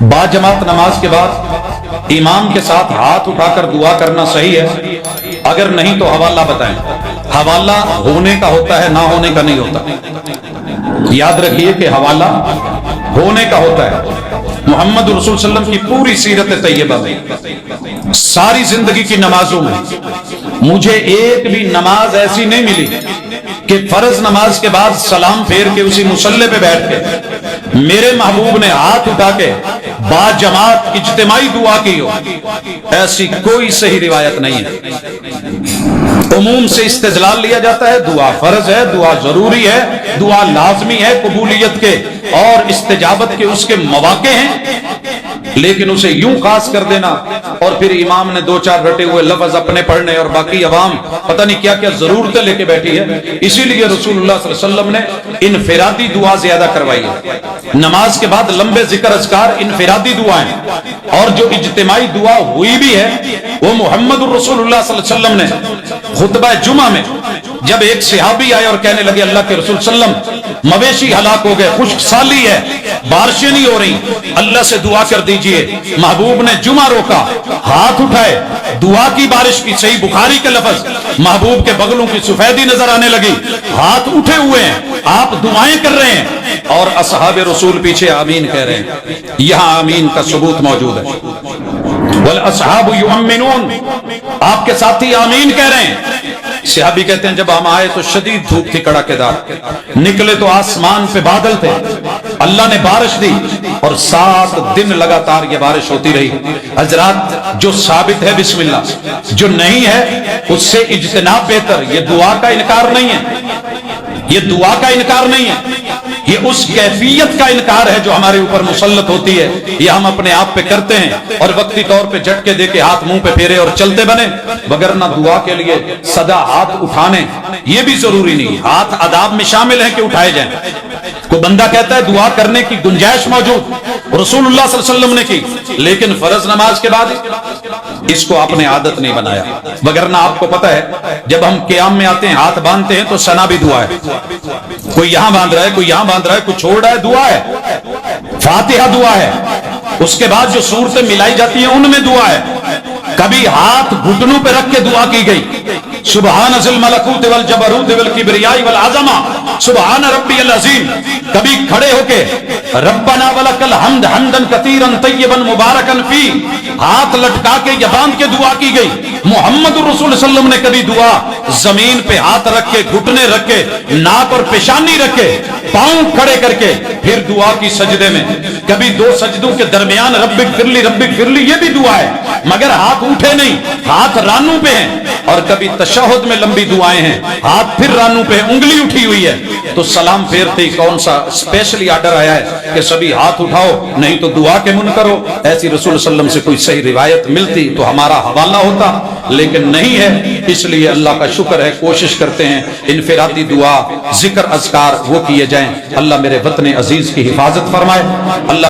باجماعت نماز کے بعد امام کے ساتھ ہاتھ اٹھا کر دعا کرنا صحیح ہے؟ اگر نہیں تو حوالہ بتائیں۔ حوالہ ہونے کا ہوتا ہے، نہ ہونے کا نہیں ہوتا۔ یاد رکھیے کہ حوالہ ہونے کا ہوتا ہے۔ محمد رسول صلی اللہ علیہ وسلم کی پوری سیرت طیبہ میں، ساری زندگی کی نمازوں میں مجھے ایک بھی نماز ایسی نہیں ملی کہ فرض نماز کے بعد سلام پھیر کے اسی مصلی پہ بیٹھ کے میرے محبوب نے ہاتھ اٹھا کے با جماعت اجتماعی دعا کی ہو۔ ایسی کوئی صحیح روایت نہیں ہے۔ عموم سے استدلال لیا جاتا ہے، دعا فرض ہے، دعا ضروری ہے، دعا لازمی ہے، قبولیت کے اور استجابت کے اس کے مواقع ہیں، لیکن اسے یوں خاص کر دینا اور پھر امام نے دو چار رٹے ہوئے لفظ اپنے پڑھنے اور باقی عوام پتہ نہیں کیا کیا ضرورتیں لے کے بیٹھی ہے۔ اسی لیے رسول اللہ صلی اللہ علیہ وسلم نے انفرادی دعا زیادہ کروائی ہے۔ نماز کے بعد لمبے ذکر اذکار انفرادی دعائیں، اور جو اجتماعی دعا ہوئی بھی ہے وہ محمد الرسول اللہ صلی اللہ علیہ وسلم نے خطبہ جمعہ میں جب ایک صحابی آئے اور کہنے لگے اللہ کے رسول صلی اللہ علیہ وسلم مویشی ہلاک ہو گئے، خشک سالی ہے، بارشیں نہیں ہو رہی، اللہ سے دعا کر دیجئے۔ محبوب نے جمعہ روکا، ہاتھ اٹھائے، دعا کی بارش کی، صحیح بخاری کے لفظ، محبوب کے بغلوں کی سفیدی نظر آنے لگی، ہاتھ اٹھے ہوئے ہیں، آپ دعائیں کر رہے ہیں اور اصحاب رسول پیچھے آمین کہہ رہے ہیں۔ یہاں آمین کا ثبوت موجود ہے۔ والاصحاب یؤمنون، آپ کے ساتھی آمین کہہ رہے ہیں۔ صحابی کہتے ہیں جب ہم آئے تو شدید دھوپ تھی کڑاکےدار، نکلے تو آسمان پہ بادل تھے، اللہ نے بارش دی اور 7 دن لگاتار یہ بارش ہوتی رہی۔ حضرات جو ثابت ہے بسم اللہ، جو نہیں ہے اس سے اجتناب بہتر۔ یہ دعا کا انکار نہیں ہے، یہ دعا کا انکار نہیں ہے، یہ اس کیفیت کا انکار ہے جو ہمارے اوپر مسلط ہوتی ہے۔ یہ ہم اپنے آپ پہ کرتے ہیں اور وقتی طور پہ جھٹکے دے کے ہاتھ منہ پہ پھیرے اور چلتے بنے، وگرنہ دعا کے لیے سدا ہاتھ اٹھانے یہ بھی ضروری نہیں۔ ہاتھ آداب میں شامل ہیں کہ اٹھائے جائیں۔ کوئی بندہ کہتا ہے دعا کرنے کی گنجائش موجود، رسول اللہ صلی اللہ علیہ وسلم نے کی، لیکن فرض نماز کے بعد اس کو آپ نے عادت نہیں بنایا۔ وگرنہ آپ کو پتہ ہے جب ہم قیام میں آتے ہیں ہاتھ باندھتے ہیں تو ثنا بھی دعا ہے، کوئی یہاں باندھ رہا ہے، کوئی یہاں باندھ رہا ہے، کوئی چھوڑ رہا ہے، دعا ہے۔ فاتحہ دعا ہے، اس کے بعد جو صورتیں ملائی جاتی ہیں ان میں دعا ہے۔ کبھی ہاتھ گھٹنوں پہ رکھ کے دعا کی گئی، سبحان ذی الملکوت والجبروت والکبریاء والعظمہ سبحان ربی العظیم۔ کبھی کھڑے ہو کے ربنا ولک الحمد حمدا کثیرا طیبا مبارکا فی، ہاتھ لٹکا کے یا باندھ کے دعا کی گئی۔ محمد الرسول صلی اللہ علیہ وسلم نے کبھی دعا زمین پہ ہاتھ رکھ کے، گھٹنے رکھ کے، ناک اور پیشانی رکھ کے، پاؤں کھڑے کر کے پھر دعا کی سجدے میں، کبھی 2 سجدوں کے درمیان رب اغفر لی یہ بھی دعا ہے، مگر ہاتھ اٹھے نہیں، ہاتھ رانوں پہ ہیں۔ اور کبھی تشہد میں لمبی دعائیں ہیں، ہاتھ پھر رانوں پہ، انگلی اٹھی ہوئی ہے، تو سلام پھیرتے ہی کون سا اسپیشلی آرڈر آیا ہے کہ سبھی ہاتھ اٹھاؤ نہیں تو دعا کے من کرو؟ ایسی رسول صلی اللہ علیہ وسلم سے کوئی صحیح روایت ملتی تو ہمارا حوالہ ہوتا، لیکن نہیں ہے۔ اس لیے اللہ کا شکر ہے، کوشش کرتے ہیں انفرادی دعا، ذکر اذکار وہ کیے جائیں۔ اللہ میرے وطن عزیز کی حفاظت فرمائے۔ اللہ